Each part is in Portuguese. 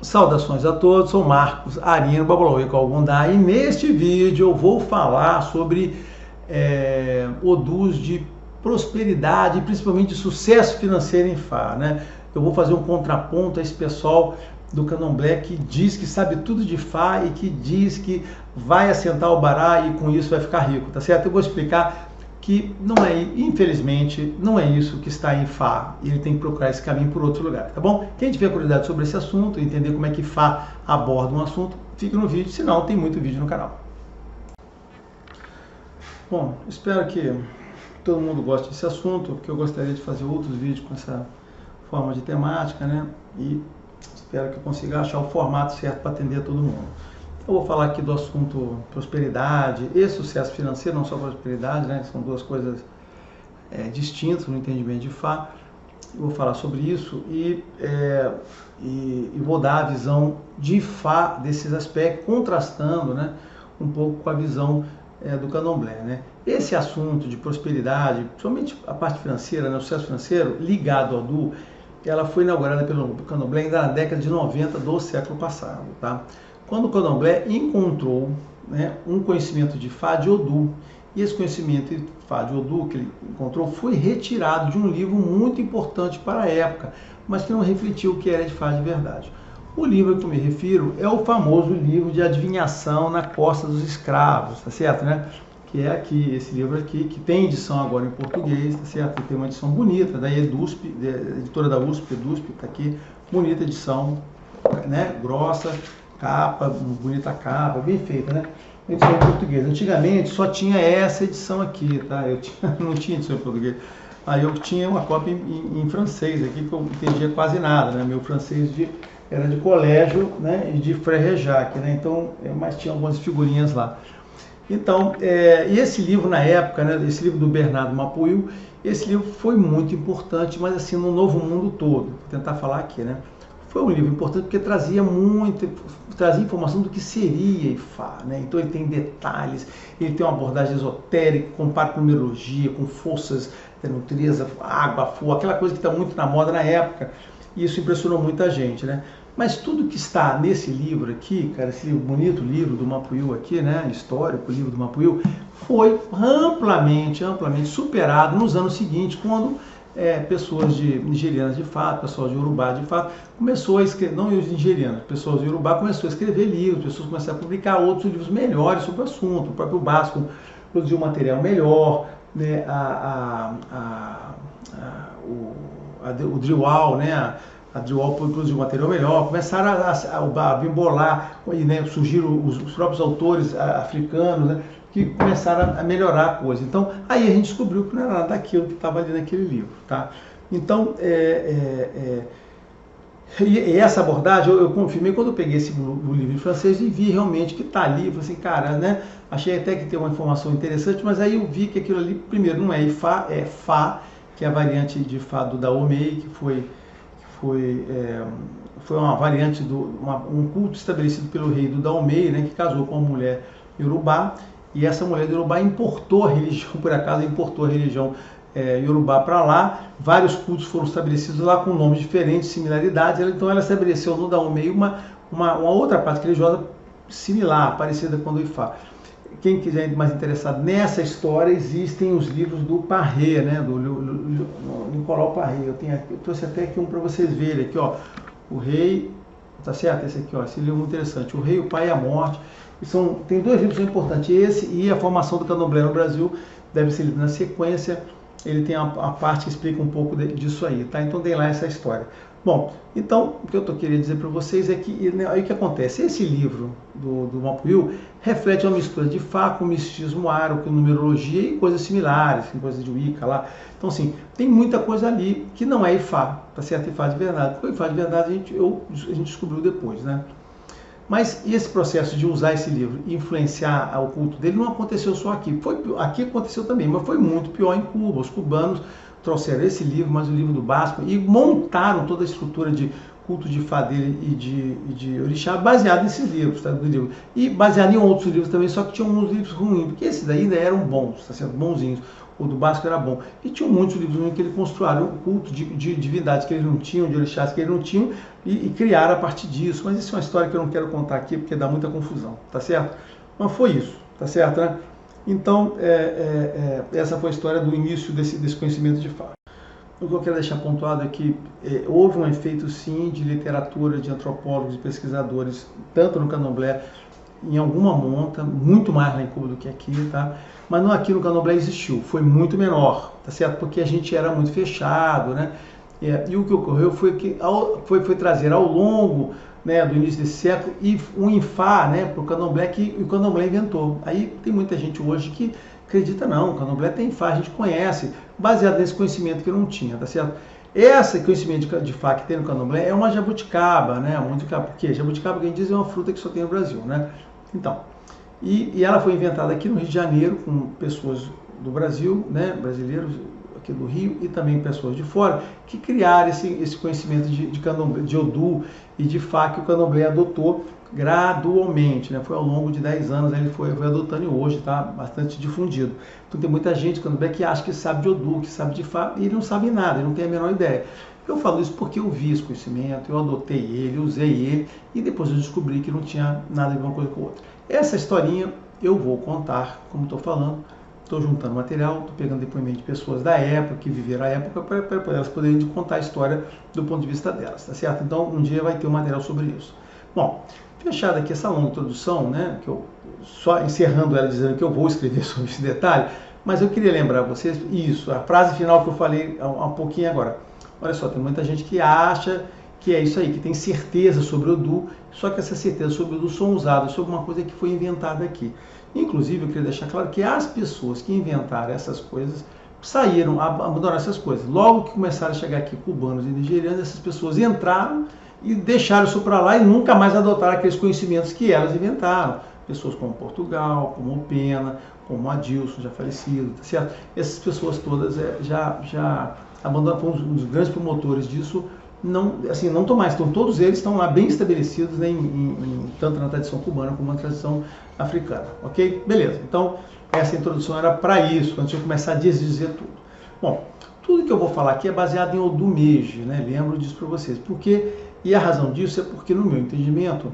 Saudações a todos, sou Marcos Arino, Babalauê Calgundá, e neste vídeo eu vou falar sobre odus de prosperidade, principalmente de sucesso financeiro em Fá, né? Eu vou fazer um contraponto a esse pessoal do Candomblé que diz que sabe tudo de Fá e que diz que vai assentar o bará e com isso vai ficar rico, tá certo? Eu vou explicar que não é, infelizmente, não é isso que está em Fá. Ele tem que procurar esse caminho por outro lugar, tá bom? Quem tiver curiosidade sobre esse assunto, entender como é que Fá aborda um assunto, fique no vídeo, senão tem muito vídeo no canal. Bom, espero que todo mundo goste desse assunto, porque eu gostaria de fazer outros vídeos com essa forma de temática, né? E espero que eu consiga achar o formato certo para atender a todo mundo. Eu vou falar aqui do assunto prosperidade e sucesso financeiro, não só prosperidade, né? São duas coisas distintas no entendimento de Fá. Eu vou falar sobre isso e vou dar a visão de Fá desses aspectos, contrastando, né, um pouco com a visão do Candomblé, né? Esse assunto de prosperidade, principalmente a parte financeira, né, o sucesso financeiro, ligado ao Odu, ela foi inaugurada pelo Candomblé ainda na década de 90 do século passado, tá? Quando o Candomblé encontrou, né, um conhecimento de Fá de Odu, e esse conhecimento de Fá de Odu que ele encontrou foi retirado de um livro muito importante para a época, mas que não refletiu o que era de Fá de verdade. O livro que eu me refiro é o famoso livro de adivinhação na costa dos escravos, tá certo, né? Que é aqui, esse livro aqui, que tem edição agora em português, tá certo? Tem uma edição bonita, da EDUSP, editora da USP, EDUSP, tá aqui, bonita edição, né? Grossa, capa, bonita capa, bem feita, né? Edição em português. Antigamente só tinha essa edição aqui, tá? Não tinha edição em português. Aí eu tinha uma cópia em francês aqui, que eu não entendia quase nada, né? Meu francês era de colégio, né? E de Frère Jacques, né? Então, mas tinha algumas figurinhas lá. Então, e esse livro na época, né? Esse livro do Bernardo Mapuiu, esse livro foi muito importante, mas assim, no Novo Mundo todo. Vou tentar falar aqui, né? Foi um livro importante porque trazia informação do que seria Ifá, né? Então ele tem detalhes, ele tem uma abordagem esotérica, compara com numerologia, com forças da natureza, água, fogo, aquela coisa que está muito na moda na época, e isso impressionou muita gente, né? Mas tudo que está nesse livro aqui, cara, esse bonito livro do Mapuiu aqui, né, histórico, o livro do Mapuiu, foi amplamente superado nos anos seguintes, quando pessoas nigerianas de fato, pessoal de Urubá de fato, começou a escrever, não os nigerianos, pessoas de Urubá começou a escrever livros, pessoas começaram a publicar outros livros melhores sobre o assunto, o próprio Basco produziu um material melhor, né, o Driwal, né, a Driwal produziu um material melhor, começaram a bimbolar, né, surgiram os próprios autores africanos, né, que começaram a melhorar a coisa. Então, aí a gente descobriu que não era nada daquilo que estava ali naquele livro, tá? Então, e essa abordagem eu confirmei quando eu peguei o livro em francês e vi realmente que está ali, eu falei assim, cara, né? Achei até que tem uma informação interessante, mas aí eu vi que aquilo ali, primeiro, não é Ifá, é Fá, que é a variante de Fá do Daomei, que foi uma variante um culto estabelecido pelo rei do Daomei, né, que casou com uma mulher Yorubá, e essa mulher de Yorubá importou a religião, por acaso importou a religião Yorubá para lá, vários cultos foram estabelecidos lá com nomes diferentes, similaridades, então ela estabeleceu no Daomei uma outra prática religiosa similar, parecida com a do Ifá. Quem quiser mais interessado nessa história, existem os livros do Parré, né, do Nicolau Parré. Eu trouxe até aqui um para vocês verem, aqui, ó, o Rei, tá certo? Esse aqui, ó, esse livro é muito interessante, O Rei, o Pai e a Morte. Tem dois livros que são importantes, esse e a formação do Candomblé no Brasil, deve ser lido na sequência. Ele tem a parte que explica um pouco disso aí, tá? Então tem lá essa história. Bom, então o que eu querendo dizer para vocês é que, né, aí o que acontece? Esse livro do Mapuiu reflete uma mistura de Fá com misticismo árabe, com numerologia e coisas similares, coisas de Wicca lá. Então assim, tem muita coisa ali que não é Ifá, tá certo? Ifá de verdade. Porque o Ifá de verdade a gente descobriu depois, né? Mas esse processo de usar esse livro e influenciar o culto dele não aconteceu só aqui. Aqui aconteceu também, mas foi muito pior em Cuba. Os cubanos trouxeram esse livro, mais o livro do Basco, e montaram toda a estrutura de culto de Ifá dele e de orixá, baseado nesses livros, tá? Do livro. E baseado em outros livros também, só que tinham uns livros ruins, porque esses daí ainda eram bons, tá certo? Bonzinhos. O do Básico era bom. E tinham muitos livros ruins que ele construíram um culto de divindades que eles não tinham, de orixás que eles não tinham, e criaram a partir disso. Mas isso é uma história que eu não quero contar aqui, porque dá muita confusão, tá certo? Mas foi isso, tá certo, né? Então, essa foi a história do início desse conhecimento de Ifá. O que eu quero deixar pontuado é que houve um efeito, sim, de literatura, de antropólogos e pesquisadores, tanto no Candomblé, em alguma monta, muito mais lá em Cuba do que aqui, tá? Mas não, aqui no Candomblé existiu, foi muito menor, tá certo? Porque a gente era muito fechado, né? E o que ocorreu foi que foi trazer ao longo, né, do início desse século e um Ifá, né, para o Candomblé que o Candomblé inventou. Aí tem muita gente hoje que acredita não, o Candomblé tem Ifá, a gente conhece, baseado nesse conhecimento que não tinha, tá certo? Esse conhecimento de Ifá que tem no Candomblé é uma jabuticaba, né? Por quê? Jabuticaba, quem diz, é uma fruta que só tem no Brasil, né? Então, e ela foi inventada aqui no Rio de Janeiro, com pessoas do Brasil, né, brasileiros aqui do Rio, e também pessoas de fora, que criaram esse conhecimento de Candomblé, de Odô e de Ifá que o Candomblé adotou gradualmente, né? Foi ao longo de 10 anos, aí ele foi adotando, e hoje está bastante difundido. Então tem muita gente do Candomblé que acha que sabe de Odô, que sabe de Ifá, e ele não sabe nada, ele não tem a menor ideia. Eu falo isso porque eu vi esse conhecimento, eu adotei ele, usei ele, e depois eu descobri que não tinha nada a ver uma coisa com a outra. Essa historinha eu vou contar, como estou falando, estou juntando material, estou pegando depoimento de pessoas da época, que viveram a época, para elas poderem contar a história do ponto de vista delas, tá certo? Então um dia vai ter um material sobre isso. Bom, fechada aqui essa longa introdução, né, que eu só encerrando ela dizendo que eu vou escrever sobre esse detalhe, mas eu queria lembrar vocês, isso, a frase final que eu falei há um pouquinho agora. Olha só, tem muita gente que acha que é isso aí, que tem certeza sobre o Odô, só que essa certeza sobre o Odô são usadas sobre uma coisa que foi inventada aqui. Inclusive, eu queria deixar claro que as pessoas que inventaram essas coisas saíram, abandonaram essas coisas. Logo que começaram a chegar aqui cubanos e nigerianos, essas pessoas entraram e deixaram isso para lá e nunca mais adotaram aqueles conhecimentos que elas inventaram. Pessoas como Portugal, como Pena, como Adilson, já falecido, tá certo? Essas pessoas todas já abandonaram, foram um dos grandes promotores disso. Não estão mais, então todos eles estão lá bem estabelecidos, né, tanto na tradição cubana como na tradição africana, ok? Beleza, então essa introdução era para isso, antes de eu começar a dizer tudo. Bom, tudo que eu vou falar aqui é baseado em Odô Meji, né, lembro disso para vocês, e a razão disso é porque, no meu entendimento,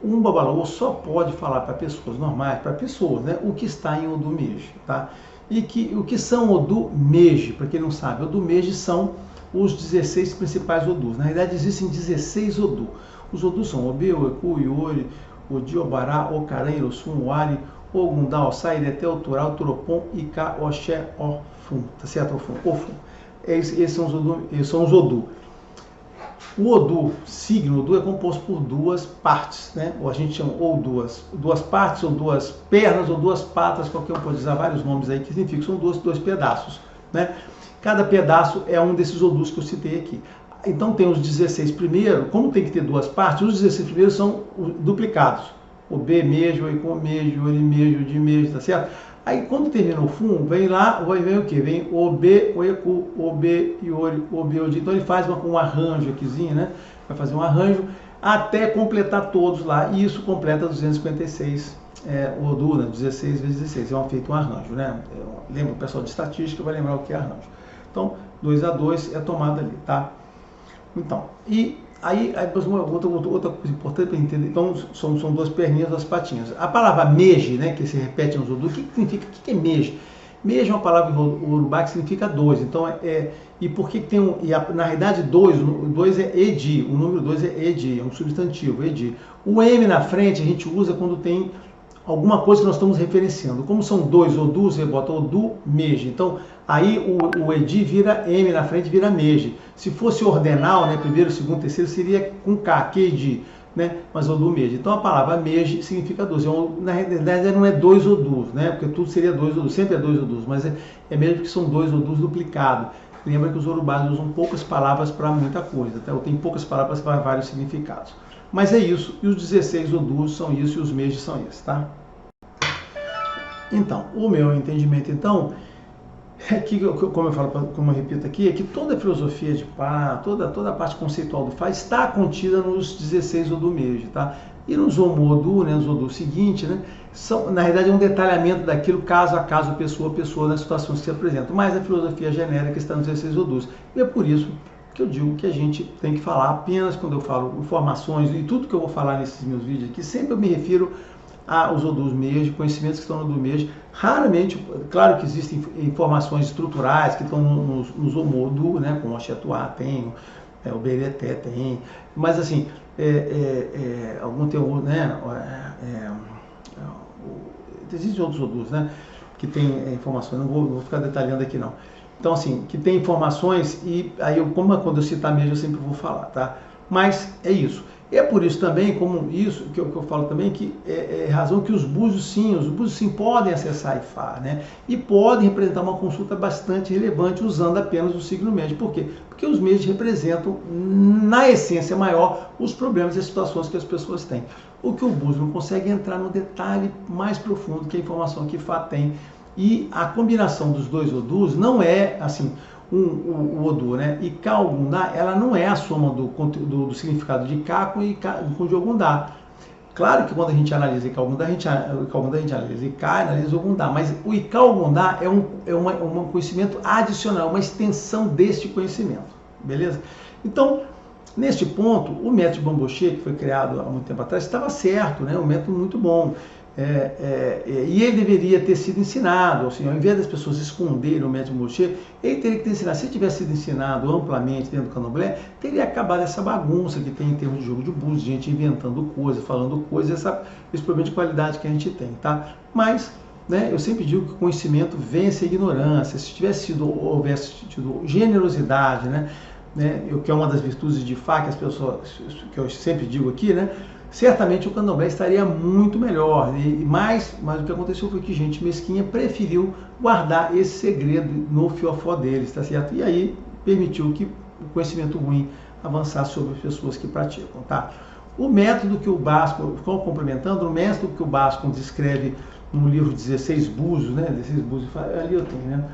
um babalaô só pode falar para pessoas normais, para pessoas, né, o que está em Odô Meji, tá? E o que são Odô Meji, para quem não sabe, Odô Meji são os 16 principais Odôs. Na realidade, existem 16 Odô. Os Odôs são Obê, Oeku, Iori, Odi, Obará, Ocaran, Irosum, Oari, Ogundá, Ossá, Ireté, Oturá, Oturopom, Icá, Oxé, Ofum. Tá certo? Ofum. Esses são os Odô. O Odô, signo Odô, é composto por duas partes, né? Ou a gente chama ou duas partes, ou duas pernas, ou duas patas, qualquer um pode usar vários nomes aí que significam que são dois pedaços, né? Cada pedaço é um desses Odôs que eu citei aqui. Então tem os 16 primeiros, como tem que ter duas partes, os 16 primeiros são duplicados. O B Meji, o Eku Meji, o Ori Meji, o Di Meji, tá certo? Aí quando termina o Fum, vem lá, vem o quê? Vem o B, o Eku, o B, Iori, o B, o Di. Então ele faz um arranjo aqui, né? Vai fazer um arranjo até completar todos lá, e isso completa 256 o Odô, né? 16 vezes 16, feito um arranjo, né? Lembra o pessoal de estatística, vai lembrar o que é arranjo. Então, 2 a 2 é tomada ali, tá? Então, e aí outra coisa importante para entender, então, são duas perninhas, duas patinhas. A palavra Meji, né, que se repete nos Odô, o que significa? O que é Meji? Meji é uma palavra em Urubá que significa dois, então, e por que tem na realidade, dois é Edi, o número 2 é Edi, é um substantivo, Edi. O M na frente a gente usa quando tem alguma coisa que nós estamos referenciando. Como são dois Odôs, você bota Odô Meji. Então, aí o Edi vira M na frente, vira Meji. Se fosse ordinal, né, primeiro, segundo, terceiro, seria com K, Kedi, né, mas Odô Meji. Então, a palavra Meji significa dois. Na realidade, não é dois Odôs, né, porque tudo seria dois Odôs, sempre é dois Odôs, mas é mesmo que são dois Odôs duplicados. Lembra que os urubás usam poucas palavras para muita coisa, tá? Ou tem poucas palavras para vários significados. Mas é isso, e os 16 Odôs são isso, e os Mejis são isso, tá? Então, o meu entendimento, então, é que, como eu falo, como eu repito aqui, é que toda a filosofia de Fá, toda a parte conceitual do Fá está contida nos 16 Odu Meiji, tá? E nos Omu Odu, né, nos Odu seguinte, né, na realidade é um detalhamento daquilo caso a caso, pessoa a pessoa, nas situações que se apresentam. Mas a filosofia genérica está nos 16 Odus. E é por isso que eu digo que a gente tem que falar apenas quando eu falo informações, e tudo que eu vou falar nesses meus vídeos aqui, sempre eu me refiro aos Odus Meiji, conhecimentos que estão no Odu Meiji. Raramente, claro que existem informações estruturais que estão nos Omu Odu, né, como o Oxetuá tem, o Bereté tem, mas assim, algum tem, né, existem outros Odus, né, que tem informações, não vou ficar detalhando aqui não. Então assim, que tem informações e aí quando eu citar mesmo eu sempre vou falar, tá? Mas é isso. É por isso também, como isso que eu falo também, que é razão que os búzios sim podem acessar Ifá, né? E podem representar uma consulta bastante relevante usando apenas o signo Meiji. Por quê? Porque os Meiji representam, na essência maior, os problemas e as situações que as pessoas têm. O que o búzio não consegue entrar no detalhe mais profundo que a informação que Ifá tem. E a combinação dos dois Odus não é assim. O Odu, né? E Ka Ogundá, ela não é a soma do significado de Ka com de Ogundá. Claro que quando a gente analisa Ika Ogundá, a gente analisa Ika, analisa Ogundá, mas o Ika Ogundá é um conhecimento adicional, uma extensão deste conhecimento, beleza? Então, neste ponto, o método Bamboche, que foi criado há muito tempo atrás, estava certo, né? Um método muito bom. E ele deveria ter sido ensinado, assim, ao invés das pessoas esconderem o método Bamboche, ele teria que ter ensinado. Se tivesse sido ensinado amplamente dentro do candomblé, teria acabado essa bagunça que tem em termos de jogo de búzios, gente inventando coisas, falando coisas, esse problema de qualidade que a gente tem, tá? Mas, né, eu sempre digo que o conhecimento vence a ignorância. Se houvesse tido generosidade, né, que é uma das virtudes de Fá que as pessoas, que eu sempre digo aqui, né, certamente o candomblé estaria muito melhor. Mas o que aconteceu foi que gente mesquinha preferiu guardar esse segredo no fiofó deles, tá certo? E aí permitiu que o conhecimento ruim avançasse sobre as pessoas que praticam, tá? O método que o Basco, complementando, o método que o Basco descreve no livro 16 Búzios, né? 16 Búzios, ali eu tenho, né?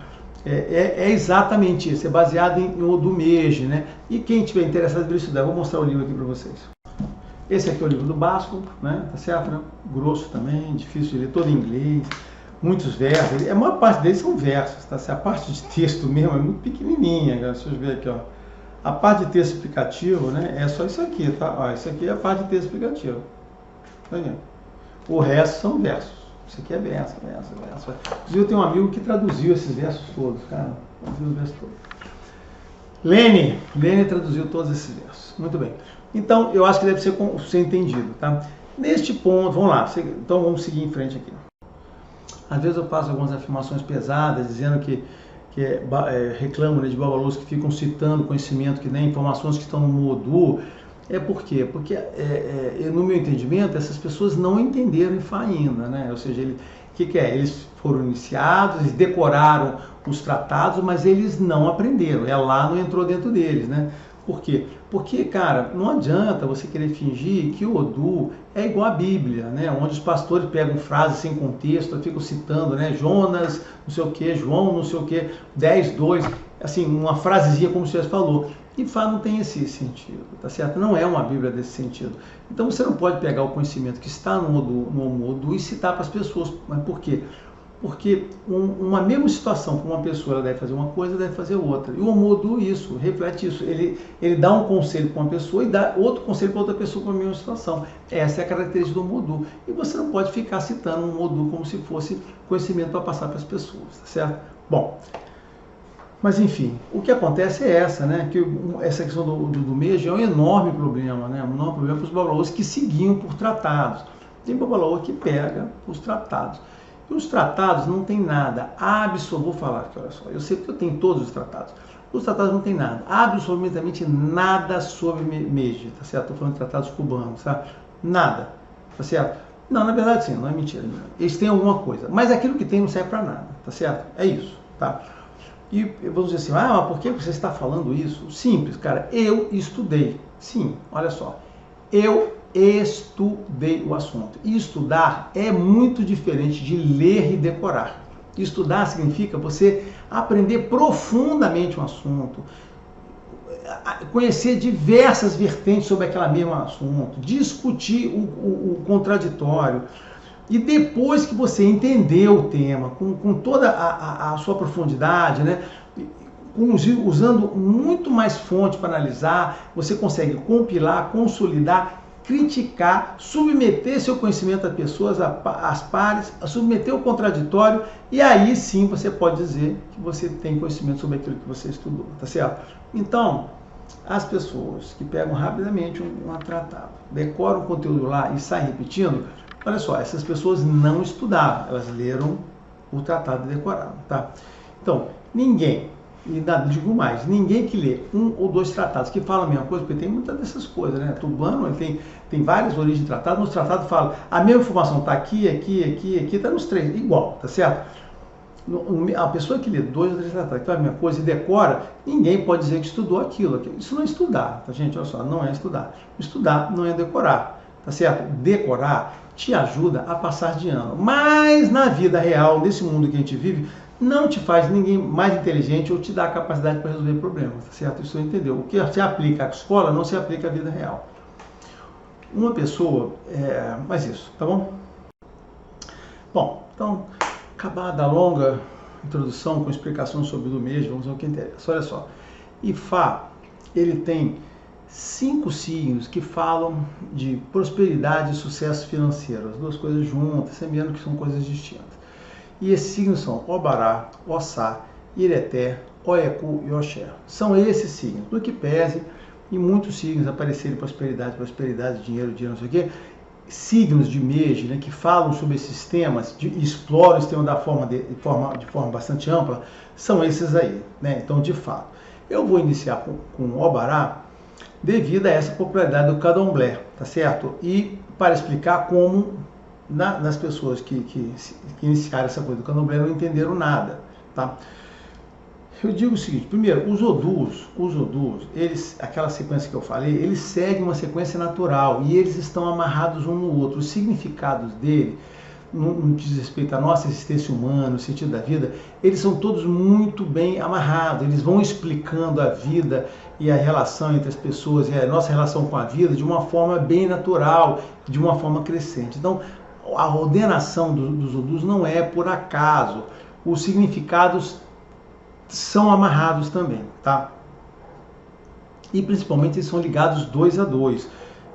É exatamente isso, é baseado em Odu Meiji, né? E quem tiver interessado em estudar, eu vou mostrar o livro aqui para vocês. Esse aqui é o livro do Basco, né? Tá certo, né? Grosso também, difícil de ler, todo em inglês, muitos versos. A maior parte deles são versos, tá certo? A parte de texto mesmo é muito pequenininha, galera. Deixa eu ver aqui, ó. A parte de texto explicativo, né? É só isso aqui, tá? Ó, isso aqui é a parte de texto explicativo. Tá vendo? O resto são versos. Isso aqui é verso. Inclusive eu tenho um amigo que traduziu esses versos todos, cara. Traduziu os versos todos. Lene traduziu todos esses versos. Muito bem. Então, eu acho que deve ser entendido, tá? Neste ponto, vamos lá. Então, vamos seguir em frente aqui. Às vezes eu faço algumas afirmações pesadas, dizendo que reclamam, né, de babalôs que ficam citando conhecimento, que nem informações que estão no Modu. Por quê? Porque, no meu entendimento, essas pessoas não entenderam Ifá ainda, né? Ou seja, eles foram iniciados, eles decoraram os tratados, mas eles não aprenderam. Lá não entrou dentro deles, né? Por quê? Porque, cara, não adianta você querer fingir que o Odu é igual à Bíblia, né? Onde os pastores pegam frases sem contexto, ficam citando, né? Jonas, não sei o que, João, não sei o que, 10:2, assim, uma frasezinha como você falou. E Fá não tem esse sentido, tá certo? Não é uma Bíblia desse sentido. Então você não pode pegar o conhecimento que está no Omu Odu e citar para as pessoas. Mas por quê? Porque uma mesma situação para uma pessoa, ela deve fazer uma coisa, deve fazer outra. E o Omu Odu isso, reflete isso. Ele dá um conselho para uma pessoa e dá outro conselho para outra pessoa com a mesma situação. Essa é a característica do Omu Odu. E você não pode ficar citando um Omu Odu como se fosse conhecimento para passar para as pessoas, tá certo? Bom, mas enfim, o que acontece é né? Que essa questão do Meiji é um enorme problema, né? Um enorme problema para os babalôs que seguiam por tratados. Tem babalô que pega os tratados. E os tratados não tem nada, vou falar aqui, olha só, eu sei que eu tenho todos os tratados. Os tratados não tem nada, absolutamente nada sobre Meiji, tá certo? Estou falando de tratados cubanos, tá? Nada, tá certo? Não, na verdade sim, não é mentira. Eles têm alguma coisa, mas aquilo que tem não serve para nada, tá certo? É isso, tá? E vamos dizer assim, mas por que você está falando isso? Simples, cara, eu estudei. Sim, olha só, eu estudei o assunto. E estudar é muito diferente de ler e decorar. Estudar significa você aprender profundamente um assunto, conhecer diversas vertentes sobre aquele mesmo assunto, discutir o contraditório. E depois que você entendeu o tema, com toda a sua profundidade, né, usando muito mais fontes para analisar, você consegue compilar, consolidar, criticar, submeter seu conhecimento às pessoas, às pares, submeter o contraditório, e aí sim você pode dizer que você tem conhecimento sobre aquilo que você estudou, tá certo? Então, as pessoas que pegam rapidamente uma tratado, decoram o conteúdo lá e saem repetindo, olha só, essas pessoas não estudaram, elas leram o tratado e decoraram, tá? Então, ninguém, e digo mais, ninguém que lê um ou dois tratados que falam a mesma coisa, porque tem muitas dessas coisas, né? Tubano, ele tem várias origens de tratado, nos tratados fala, a mesma informação está aqui, está nos três, igual, tá certo? A pessoa que lê dois ou três tratados, que fala a mesma coisa e decora, ninguém pode dizer que estudou aquilo. Isso não é estudar, tá, gente? Olha só, não é estudar. Estudar não é decorar, tá certo? Decorar te ajuda a passar de ano, mas na vida real, nesse mundo que a gente vive, não te faz ninguém mais inteligente ou te dá a capacidade para resolver problemas, tá certo? Isso você entendeu. O que se aplica à escola não se aplica à vida real. Uma pessoa, mas isso, tá bom? Bom, então, acabada a longa introdução com explicação sobre o do mês, vamos ao que interessa. Olha só, Ifá, ele tem 5 signos que falam de prosperidade e sucesso financeiro, as duas coisas juntas, sabendo que são coisas distintas. E esses signos são Obará, Ossá, Ireté, Oecu e Oxé. São esses signos. No que pese, em muitos signos aparecerem prosperidade, dinheiro, não sei o quê, signos de mês, né, que falam sobre esses temas, exploram esse tema de forma bastante ampla, são esses aí, né? Então, de fato, eu vou iniciar com o Obará devido a essa popularidade do candomblé, tá certo? E para explicar como nas pessoas que iniciaram essa coisa do candomblé não entenderam nada, tá? Eu digo o seguinte, primeiro, os odus, eles, aquela sequência que eu falei, eles seguem uma sequência natural e eles estão amarrados um no outro. Os significados dele, no que diz respeito à nossa existência humana, no sentido da vida, eles são todos muito bem amarrados, eles vão explicando a vida e a relação entre as pessoas e a nossa relação com a vida de uma forma bem natural, de uma forma crescente. Então, a ordenação dos odus não é por acaso, os significados são amarrados também, tá? E principalmente eles são ligados 2 a 2.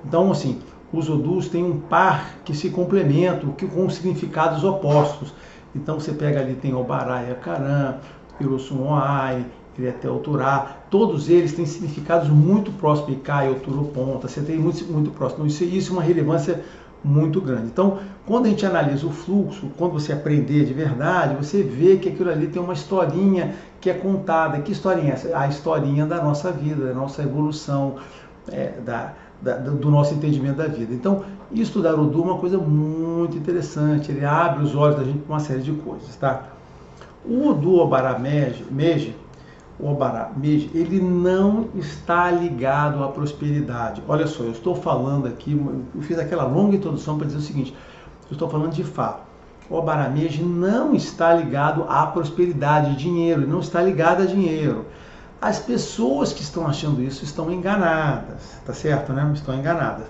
Então, assim, os odus têm um par que se complementam, com significados opostos. Então você pega ali, tem Obará e Acarã, Irossumoai, Ireté Oturá, todos eles têm significados muito próximos, Icai, Oturoponta, você tem muito próximo. Isso é uma relevância muito grande. Então, quando a gente analisa o fluxo, quando você aprender de verdade, você vê que aquilo ali tem uma historinha que é contada. Que historinha é essa? A historinha da nossa vida, da nossa evolução, do nosso entendimento da vida. Então, estudar o Odu é uma coisa muito interessante, ele abre os olhos da gente para uma série de coisas, tá? O Odu Obará Meji, ele não está ligado à prosperidade. Olha só, eu estou falando aqui, eu fiz aquela longa introdução para dizer o seguinte, eu estou falando de Fá. O Obará Meji não está ligado à prosperidade, dinheiro, não está ligado a dinheiro. As pessoas que estão achando isso estão enganadas, tá certo, né? Estão enganadas.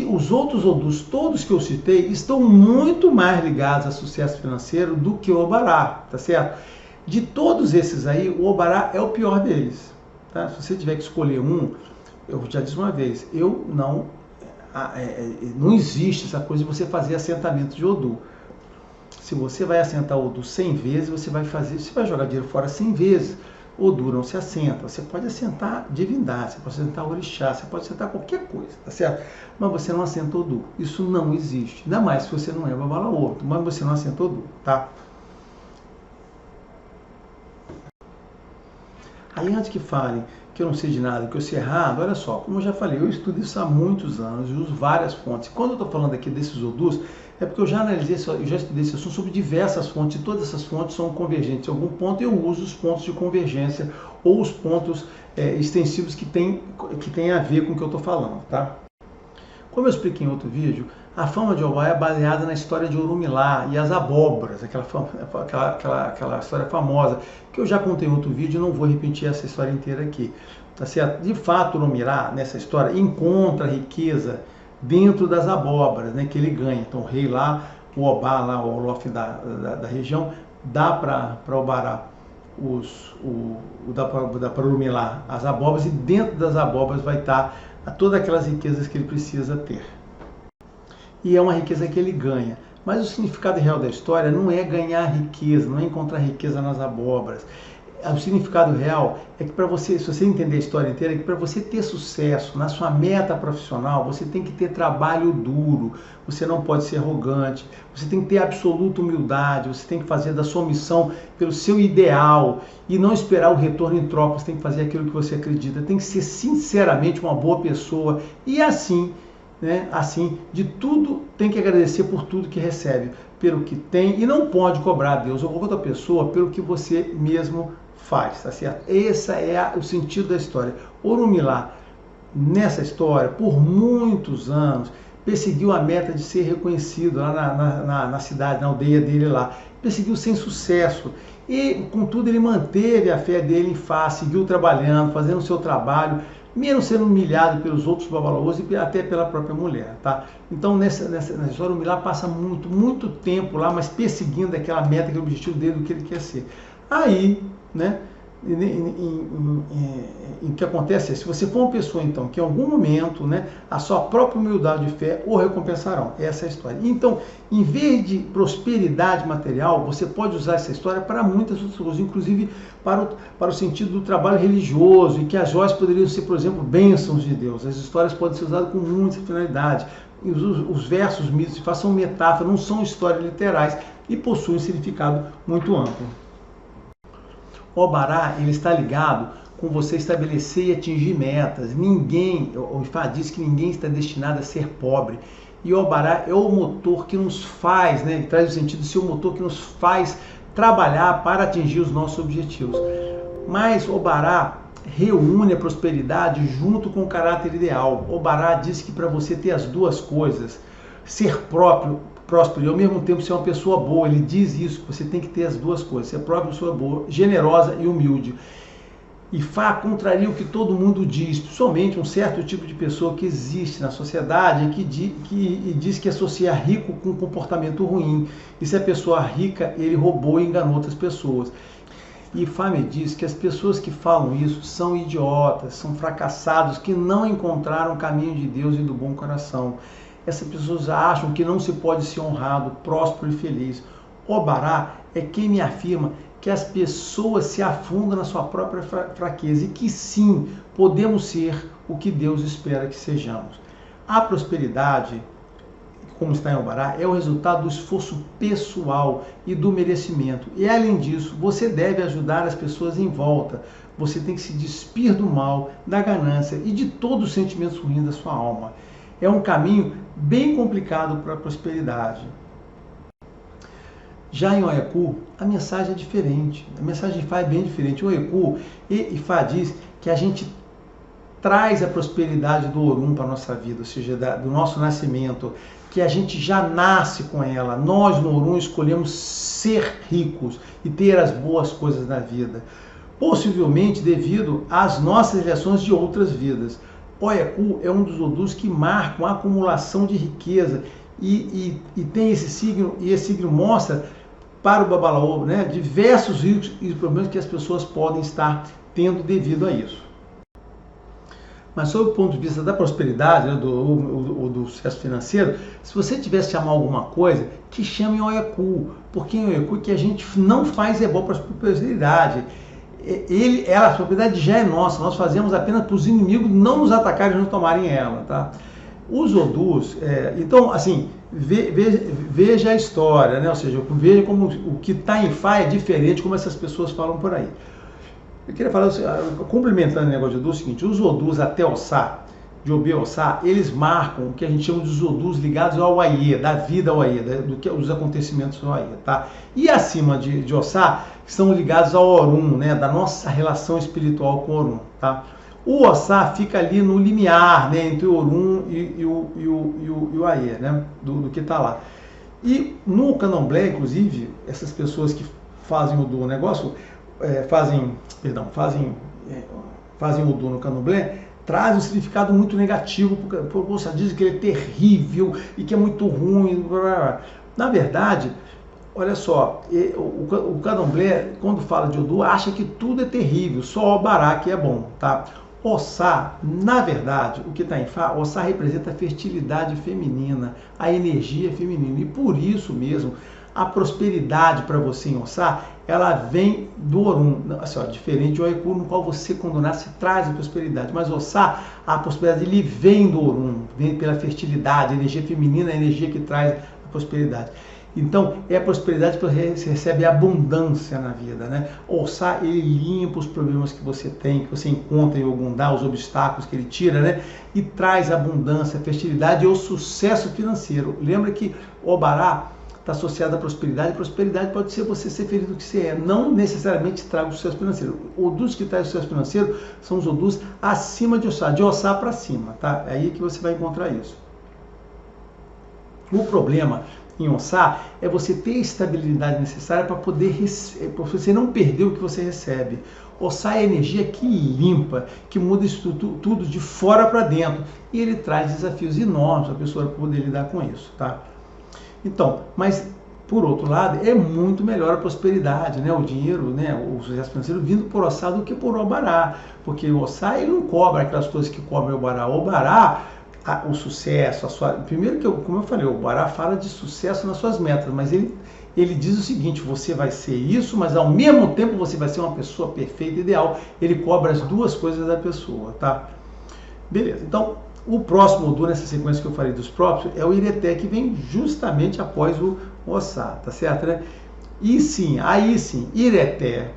Os outros odus, todos que eu citei, estão muito mais ligados a sucesso financeiro do que o Obará, tá certo? De todos esses aí, o Obará é o pior deles, tá? Se você tiver que escolher um, eu já disse uma vez, não existe essa coisa de você fazer assentamento de Odu. Se você vai assentar Odu 100 vezes, você vai jogar dinheiro fora 100 vezes. Odu não se assenta. Você pode assentar divindade, você pode assentar orixá, você pode assentar qualquer coisa, tá certo? Mas você não assenta Odu. Isso não existe. Ainda mais se você não é Babalaô, mas você não assenta Odu, tá? Aí antes que falem que eu não sei de nada, que eu sei errado, olha só, como eu já falei, eu estudo isso há muitos anos e uso várias fontes. Quando eu estou falando aqui desses odus, é porque eu já analisei, eu já estudei esse assunto sobre diversas fontes, e todas essas fontes são convergentes em algum ponto, e eu uso os pontos de convergência ou os pontos extensivos que tem a ver com o que eu estou falando, tá? Como eu expliquei em outro vídeo, a fama de Obá é baseada na história de Orunmilá e as abóboras, aquela história famosa, que eu já contei em outro vídeo e não vou repetir essa história inteira aqui. Tá certo? De fato, Orunmilá, nessa história, encontra riqueza dentro das abóboras, né, que ele ganha. Então o rei lá, o Obá, lá, o Olof da região, dá para Obará dá para Orunmilá as abóboras, e dentro das abóboras vai estar todas aquelas riquezas que ele precisa ter. E é uma riqueza que ele ganha. Mas o significado real da história não é ganhar riqueza, não é encontrar riqueza nas abóboras. O significado real é que para você, se você entender a história inteira, é que para você ter sucesso na sua meta profissional, você tem que ter trabalho duro, você não pode ser arrogante, você tem que ter absoluta humildade, você tem que fazer da sua missão pelo seu ideal e não esperar o retorno em troca, você tem que fazer aquilo que você acredita, tem que ser sinceramente uma boa pessoa e assim, né, assim, de tudo tem que agradecer por tudo que recebe, pelo que tem, e não pode cobrar a Deus ou outra pessoa pelo que você mesmo faz, tá certo? Esse é o sentido da história. Orunmilá, nessa história, por muitos anos, perseguiu a meta de ser reconhecido lá na cidade, na aldeia dele lá. Perseguiu sem sucesso. E, contudo, ele manteve a fé dele em face, seguiu trabalhando, fazendo o seu trabalho, mesmo sendo humilhado pelos outros babalaôs e até pela própria mulher, tá? Então, nessa história, Orunmilá passa muito tempo lá, mas perseguindo aquela meta, aquele objetivo dele, do que ele quer ser. Aí, né, em que acontece é, se você for uma pessoa, então, que em algum momento, né, a sua própria humildade e fé o recompensarão. Essa é a história. Então, em vez de prosperidade material, você pode usar essa história para muitas outras coisas, inclusive para o sentido do trabalho religioso, e que as joias poderiam ser, por exemplo, bênçãos de Deus. As histórias podem ser usadas com muita finalidade. Os versos, mitos, façam metáfora, não são histórias literais e possuem um significado muito amplo. Obará, ele está ligado com você estabelecer e atingir metas. Ninguém, o Ifá diz que ninguém está destinado a ser pobre. E Obará é o motor que nos faz, né, ele traz o sentido de ser o motor que nos faz trabalhar para atingir os nossos objetivos. Mas Obará reúne a prosperidade junto com o caráter ideal. Obará diz que para você ter as duas coisas, ser próspero e ao mesmo tempo ser uma pessoa boa, ele diz isso, que você tem que ter as duas coisas, ser próprio, pessoa boa, generosa e humilde. Ifá contraria o que todo mundo diz, principalmente um certo tipo de pessoa que existe na sociedade que diz que associa rico com comportamento ruim. E se a pessoa rica, ele roubou e enganou outras pessoas. E Ifá me diz que as pessoas que falam isso são idiotas, são fracassados, que não encontraram o caminho de Deus e do bom coração. Essas pessoas acham que não se pode ser honrado, próspero e feliz. Obará é quem me afirma que as pessoas se afundam na sua própria fraqueza e que sim, podemos ser o que Deus espera que sejamos. A prosperidade, como está em Obará, é o resultado do esforço pessoal e do merecimento. E além disso, você deve ajudar as pessoas em volta. Você tem que se despir do mal, da ganância e de todos os sentimentos ruins da sua alma. É um caminho bem complicado para a prosperidade. Já em Oiacu, a mensagem é diferente. A mensagem de Ifá é bem diferente. O Oiacu, Ifá diz que a gente traz a prosperidade do Orum para a nossa vida, ou seja, do nosso nascimento, que a gente já nasce com ela. Nós, no Orum, escolhemos ser ricos e ter as boas coisas na vida, possivelmente devido às nossas lições de outras vidas. Oiacu é um dos Odus que marcam a acumulação de riqueza e tem esse signo, e esse signo mostra para o Babalaô, né, diversos riscos e problemas que as pessoas podem estar tendo devido a isso. Mas sob o ponto de vista da prosperidade, né, do sucesso financeiro, se você tivesse que chamar alguma coisa, que chame Oiacu, porque em Oiacu que a gente não faz é bom para a prosperidade. A propriedade já é nossa, nós fazemos apenas para os inimigos não nos atacarem e não tomarem ela, tá? Os Odus, então, assim, veja a história, né? Ou seja, veja como o que está em Ifá é diferente, como essas pessoas falam por aí. Eu queria falar, complementando o negócio de Odus, é o seguinte: os Odus até Ossá, de Obê Ossá, eles marcam o que a gente chama de Odus ligados ao Aie, da vida ao Aie, dos acontecimentos ao Aie, tá? E acima de Ossá, são ligados ao Orum, né, da nossa relação espiritual com o Orum, tá? O Ossá fica ali no limiar, né, entre o Orum e o Aê, né, do que está lá. E no Candomblé, inclusive, essas pessoas que fazem o negócio, fazem Odu no Candomblé, traz um significado muito negativo, porque dizem que ele é terrível e que é muito ruim. Blá, blá, blá. Na verdade, olha só, o Candomblé, quando fala de Odu, acha que tudo é terrível, só o Obará que é bom, tá? Ossá, na verdade, o que está em Fá, Ossá representa a fertilidade feminina, a energia feminina, e por isso mesmo, a prosperidade para você em Ossá, ela vem do Orum, assim, ó, diferente de Oiacu, no qual você, quando nasce, traz a prosperidade. Mas Ossá, a prosperidade, ele vem do Orum, vem pela fertilidade, a energia feminina, a energia que traz a prosperidade. Então, é a prosperidade que você recebe abundância na vida, né? Ossá, ele limpa os problemas que você tem, que você encontra em Ogundá, os obstáculos que ele tira, né? E traz abundância, fertilidade e o sucesso financeiro. Lembra que Obará está associado à prosperidade. Prosperidade pode ser você ser feliz do que você é, não necessariamente traga o sucesso financeiro. Odus que traz o sucesso financeiro são os Odus acima de Ossá para cima, tá? É aí que você vai encontrar isso. O problema em Ossá é você ter a estabilidade necessária para poder para você não perder o que você recebe. Ossá é a energia que limpa, que muda isso tudo de fora para dentro, e ele traz desafios enormes para a pessoa poder lidar com isso, tá? Então, mas por outro lado, é muito melhor a prosperidade, né? O dinheiro, né? O sucesso financeiro vindo por Ossá do que por Obará, porque o Ossá ele não cobra aquelas coisas que cobra o Obará. O Obará, o sucesso, primeiro que como eu falei, o Obará fala de sucesso nas suas metas, mas ele diz o seguinte: você vai ser isso, mas ao mesmo tempo você vai ser uma pessoa perfeita, ideal. Ele cobra as duas coisas da pessoa, tá? Beleza. Então, o próximo Odu nessa sequência que eu falei dos próprios é o Ireté, que vem justamente após o Ossá, tá certo, né? E sim, aí sim, Ireté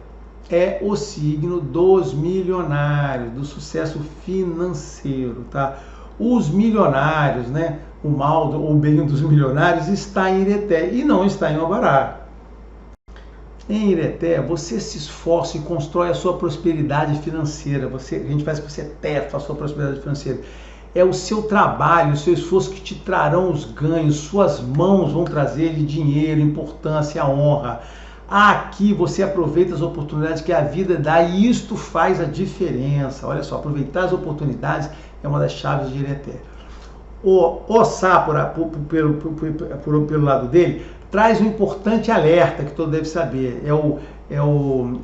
é o signo dos milionários, do sucesso financeiro, tá? Os milionários, né? O mal ou o bem dos milionários está em Ireté e não está em Obará. Em Ireté, você se esforça e constrói a sua prosperidade financeira. A gente faz que você tefa a sua prosperidade financeira. É o seu trabalho, o seu esforço que te trarão os ganhos. Suas mãos vão trazer-lhe dinheiro, importância, honra. Aqui você aproveita as oportunidades que a vida dá e isto faz a diferença. Olha só, aproveitar as oportunidades é uma das chaves de Ireté. O Ossá, pelo lado dele, traz um importante alerta que todo deve saber. É o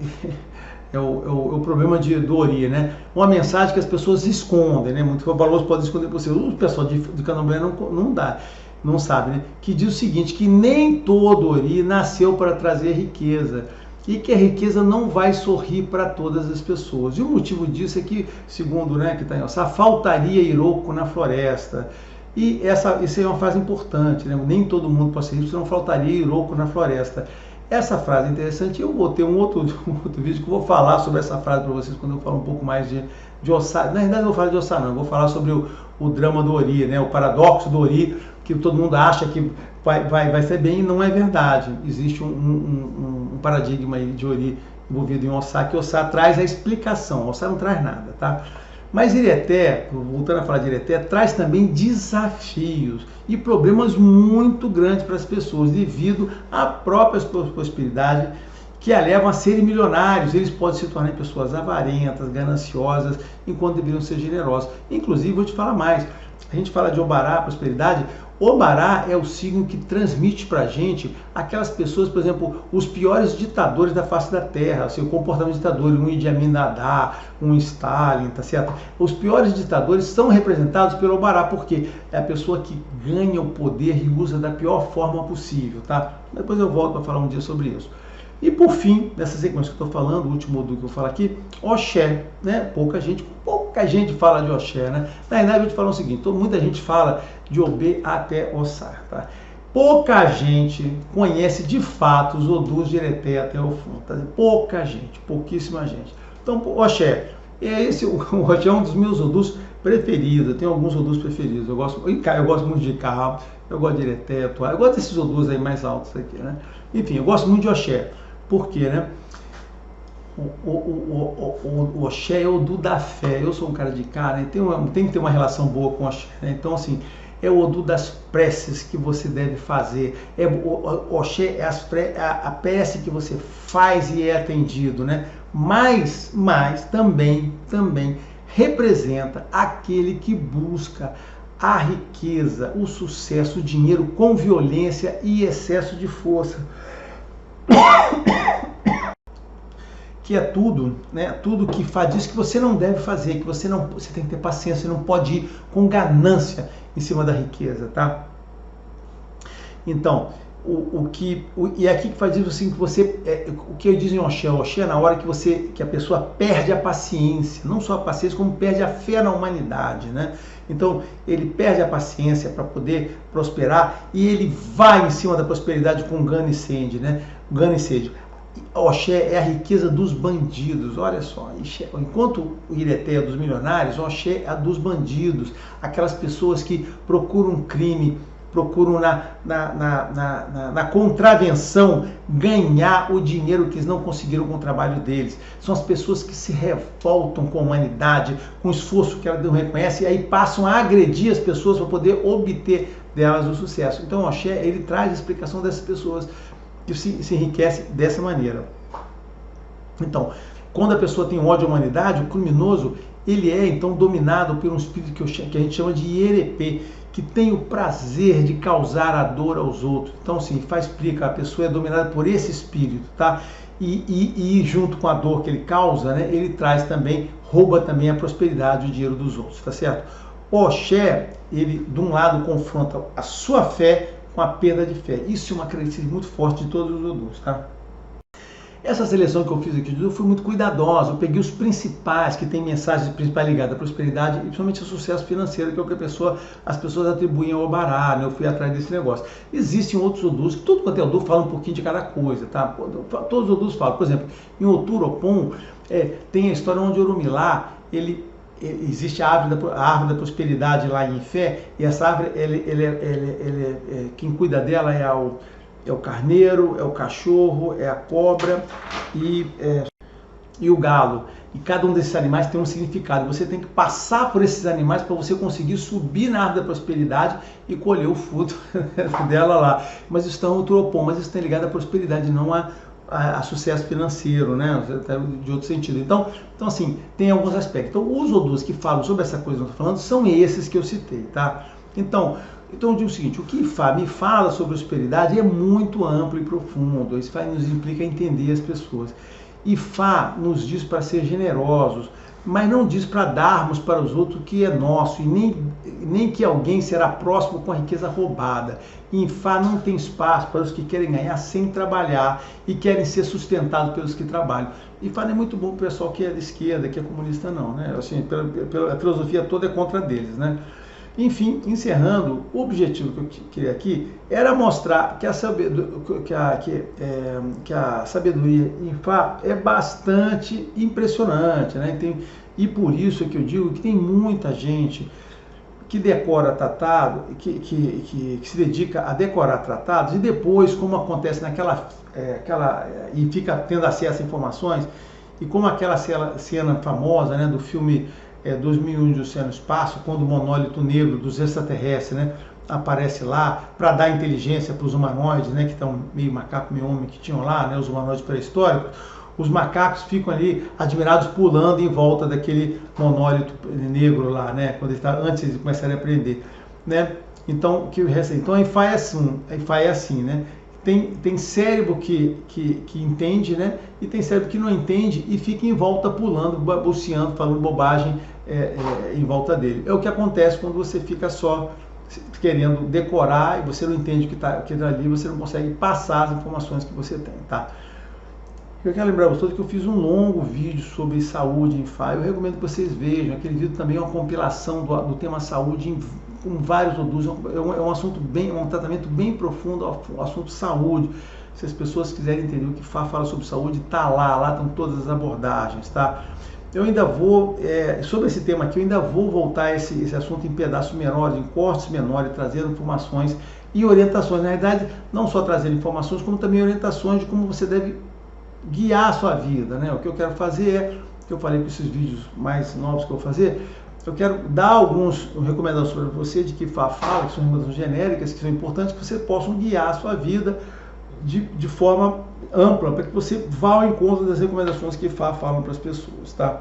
problema do Ori, né? Uma mensagem que as pessoas escondem, né? Muitos valores podem esconder por você. O pessoal de Candomblé não sabe, né? Que diz o seguinte, que nem todo Ori nasceu para trazer riqueza e que a riqueza não vai sorrir para todas as pessoas. E o motivo disso é que, segundo, né, que está em Ossá, faltaria Iroko na floresta. E isso é uma frase importante, né? Nem todo mundo pode ser rico, senão faltaria Iroko na floresta. Essa frase é interessante. Eu vou ter um outro vídeo que eu vou falar sobre essa frase para vocês quando eu falo um pouco mais de Ossá. Na verdade, eu vou falar de Ossá, não. Eu vou falar sobre o drama do Ori, né? O paradoxo do Ori, que todo mundo acha que vai ser bem e não é verdade. Existe um paradigma aí de Ori envolvido em Ossá, que Ossá traz a explicação. Ossá não traz nada, tá? Mas Ireté, voltando a falar de Ireté, traz também desafios e problemas muito grandes para as pessoas devido à própria prosperidade que a levam a serem milionários. Eles podem se tornar pessoas avarentas, gananciosas, enquanto deveriam ser generosos. Inclusive, vou te falar mais, a gente fala de Obará, prosperidade. Obará é o signo que transmite para a gente aquelas pessoas, por exemplo, os piores ditadores da face da Terra, o comportamento ditador, um Idi Amin Dada, um Stalin, tá certo? Os piores ditadores são representados pelo Obará, porque é a pessoa que ganha o poder e usa da pior forma possível, tá? Depois eu volto para falar um dia sobre isso. E por fim, nessa sequência que eu estou falando, o último Odu que eu falo aqui, Oxé, né? Pouca gente fala de Oxé, né? Na verdade, eu vou te falar o seguinte, muita gente fala de Obê até Ossá, tá? Pouca gente conhece de fato os Odus de Ireté até o fundo, tá? Pouca gente, pouquíssima gente. Então, Oxé, o Oxé é um dos meus Odus preferidos, eu tenho alguns Odus preferidos, eu gosto muito de Carro, eu gosto de Ireté, eu gosto desses Odus aí mais altos aqui, né? Enfim, eu gosto muito de Oxé. Por quê, né? o Oxé é o Odu da fé. Eu sou um cara de cara, né? Tem que ter uma relação boa com o Oxé, né? Então, assim, é o Odu das preces que você deve fazer. O Oxé é a prece que você faz e é atendido, né? Mas também representa aquele que busca a riqueza, o sucesso, o dinheiro com violência e excesso de força. Que é tudo, né? Tudo que diz que você não deve fazer, que você tem que ter paciência, você não pode ir com ganância em cima da riqueza, tá? Então, e é aqui que faz isso assim, que você, o que eu diz em Oxé, é na hora que a pessoa perde a paciência, não só a paciência, como perde a fé na humanidade, né? Então, ele perde a paciência para poder prosperar e ele vai em cima da prosperidade com gana e sede, né? Gana e sede. Oxé é a riqueza dos bandidos, olha só, enquanto o Ireté é dos milionários, Oxé é a dos bandidos, aquelas pessoas que procuram crime, procuram na contravenção ganhar o dinheiro que eles não conseguiram com o trabalho deles. São as pessoas que se revoltam com a humanidade, com o esforço que ela não reconhece, e aí passam a agredir as pessoas para poder obter delas o sucesso. Então o Oxé, ele traz a explicação dessas pessoas que se enriquece dessa maneira. Então, quando a pessoa tem ódio à humanidade, o criminoso, ele é então dominado por um espírito que a gente chama de Ierepê, que tem o prazer de causar a dor aos outros. Então, sim, explica, a pessoa é dominada por esse espírito, tá? E junto com a dor que ele causa, né, ele rouba também a prosperidade e o dinheiro dos outros, tá certo? O Oxé, ele de um lado confronta a sua fé com a perda de fé. Isso é uma característica muito forte de todos os Odus, tá? Essa seleção que eu fiz aqui, eu fui muito cuidadosa, eu peguei os principais, que têm mensagens principais ligadas à prosperidade e principalmente ao sucesso financeiro, que é o que as pessoas atribuem ao Obará, né? Eu fui atrás desse negócio. Existem outros Odus, que tudo quanto é Odu fala um pouquinho de cada coisa, tá? Todos os Odus falam, por exemplo, em Oturopon, tem a história onde Orumilá, existe a árvore da prosperidade lá em Fé, e essa árvore, quem cuida dela é o carneiro, é o cachorro, é a cobra e o galo. E cada um desses animais tem um significado. Você tem que passar por esses animais para você conseguir subir na árvore da prosperidade e colher o fruto dela lá. Mas isso está no Oturopon, mas isso está ligado à prosperidade, não a sucesso financeiro, né? De outro sentido. Então, assim, tem alguns aspectos. Então, os Odus que falam sobre essa coisa que eu estou falando são esses que eu citei, tá? Então eu digo o seguinte, o que Ifá me fala sobre prosperidade é muito amplo e profundo. Isso nos implica entender as pessoas. Ifá nos diz para ser generosos, mas não diz para darmos para os outros o que é nosso, e nem que alguém será próximo com a riqueza roubada. Em Ifá não tem espaço para os que querem ganhar sem trabalhar e querem ser sustentados pelos que trabalham. Ifá não é muito bom para o pessoal que é de esquerda, que é comunista não, né? Assim, a filosofia toda é contra deles, né? Enfim, encerrando, o objetivo que eu queria aqui era mostrar que a sabedoria em Ifá é bastante impressionante, né? E por isso é que eu digo que tem muita gente que decora tratado, que se dedica a decorar tratados, e depois, como acontece e fica tendo acesso a informações, e como aquela cena famosa, né, do filme 2001 de Oceano e Espaço, quando o monólito negro dos extraterrestres, né, aparece lá para dar inteligência para os humanoides, né, que estão meio macaco, meio homem, que tinham lá, né, os humanoides pré-históricos. Os macacos ficam ali admirados pulando em volta daquele monólito negro lá, né, antes de começarem a aprender, né? Então, a Ifá é assim, né? Tem cérebro que entende, né? E tem cérebro que não entende e fica em volta pulando, balbuciando, falando bobagem em volta dele. É o que acontece quando você fica só querendo decorar e você não entende o que está ali, você não consegue passar as informações que você tem, tá? Eu quero lembrar vocês que eu fiz um longo vídeo sobre saúde em Ifá. Eu recomendo que vocês vejam. Aquele vídeo também é uma compilação do tema saúde com vários Odus. É um tratamento bem profundo ao assunto saúde. Se as pessoas quiserem entender o que Ifá fala sobre saúde, tá lá estão todas as abordagens, tá? Eu ainda vou, sobre esse tema aqui, eu ainda vou voltar esse assunto em pedaços menores, em cortes menores, trazendo informações e orientações. Na verdade, não só trazer informações, como também orientações de como você deve guiar a sua vida, né? O que eu quero fazer é, que eu falei com esses vídeos mais novos que eu vou fazer, eu quero dar algumas recomendações para você de que fala, que são recomendações genéricas, que são importantes, que você possa guiar a sua vida de forma ampla, para que você vá ao encontro das recomendações que falam para as pessoas, tá?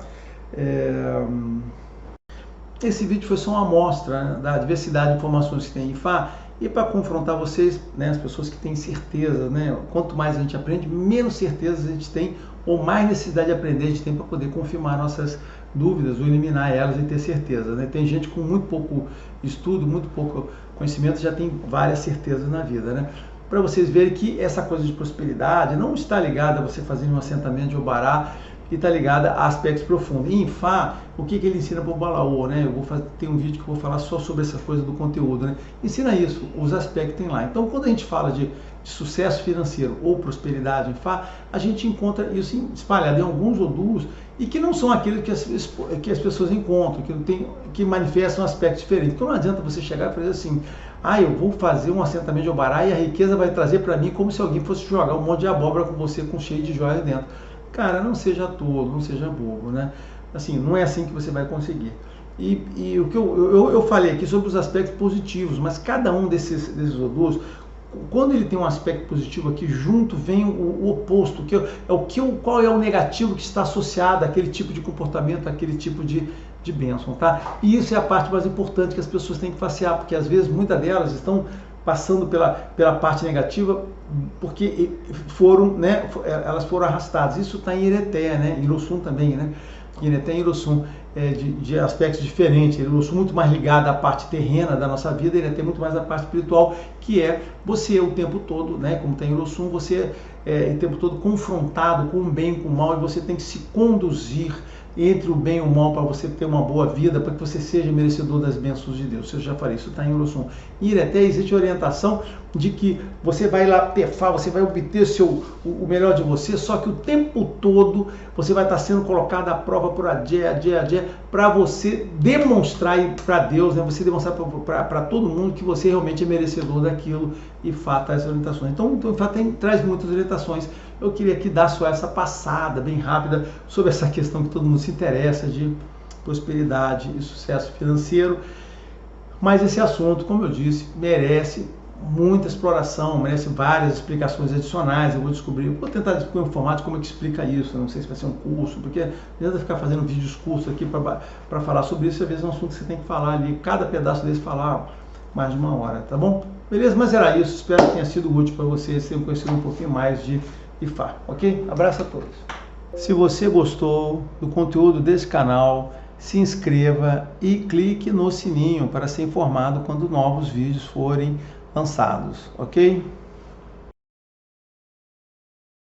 Esse vídeo foi só uma amostra, né, da diversidade de informações que tem em IFA, e para confrontar vocês, né, as pessoas que têm certeza, né, quanto mais a gente aprende, menos certezas a gente tem, ou mais necessidade de aprender a gente tem para poder confirmar nossas dúvidas ou eliminar elas e ter certeza, né? Tem gente com muito pouco estudo, muito pouco conhecimento, já tem várias certezas na vida, né? Para vocês verem que essa coisa de prosperidade não está ligada a você fazer um assentamento de Obará, e está ligada a aspectos profundos. E em Fá, o que ele ensina para o Balaô, né? Tem um vídeo que eu vou falar só sobre essa coisa do conteúdo, né? Ensina isso, os aspectos tem lá. Então, quando a gente fala de sucesso financeiro ou prosperidade em Fá, a gente encontra isso espalhado em alguns odus e que não são aqueles que as pessoas encontram, que manifestam aspectos diferentes. Então, não adianta você chegar e fazer assim: eu vou fazer um assentamento de Obará e a riqueza vai trazer para mim como se alguém fosse jogar um monte de abóbora com você, com cheio de joias dentro. Cara, não seja tolo, não seja bobo, né? Assim, não é assim que você vai conseguir. E o que eu falei aqui sobre os aspectos positivos, mas cada um desses odus, quando ele tem um aspecto positivo aqui, junto vem o oposto, qual é o negativo que está associado àquele tipo de comportamento, àquele tipo de bênção, tá? E isso é a parte mais importante que as pessoas têm que facear, porque às vezes muitas delas estão passando pela parte negativa porque elas foram arrastadas. Isso está em Ireté, né? Irossum também, né? Ireté e Irossum, de aspectos diferentes. Irossum muito mais ligado à parte terrena da nossa vida, Ireté muito mais à parte espiritual, que é você o tempo todo, né? Como tem Irossum, você o tempo todo confrontado com o bem e com o mal, e você tem que se conduzir entre o bem e o mal para você ter uma boa vida, para que você seja merecedor das bênçãos de Deus. Eu já falei, isso está em Irossum. Em Ireté existe orientação de que você vai lá pefar, você vai obter o melhor de você, só que o tempo todo você vai estar sendo colocado à prova por dia, para você demonstrar para Deus, né, você demonstrar para todo mundo que você realmente é merecedor daquilo, e fato as orientações. Então o fato traz muitas orientações. Eu queria aqui dar só essa passada bem rápida sobre essa questão que todo mundo se interessa de prosperidade e sucesso financeiro. Mas esse assunto, como eu disse, merece muita exploração, merece várias explicações adicionais. Eu vou tentar informar de como é que explica isso. Não sei se vai ser um curso, porque não adianta ficar fazendo vídeos curtos aqui para falar sobre isso. Às vezes é um assunto que você tem que falar ali, cada pedaço desse falar mais de 1 hora, tá bom? Beleza? Mas era isso. Espero que tenha sido útil para vocês, tenham conhecido um pouquinho mais de IFA, ok? Abraço a todos. Se você gostou do conteúdo desse canal, se inscreva e clique no sininho para ser informado quando novos vídeos forem lançados, ok?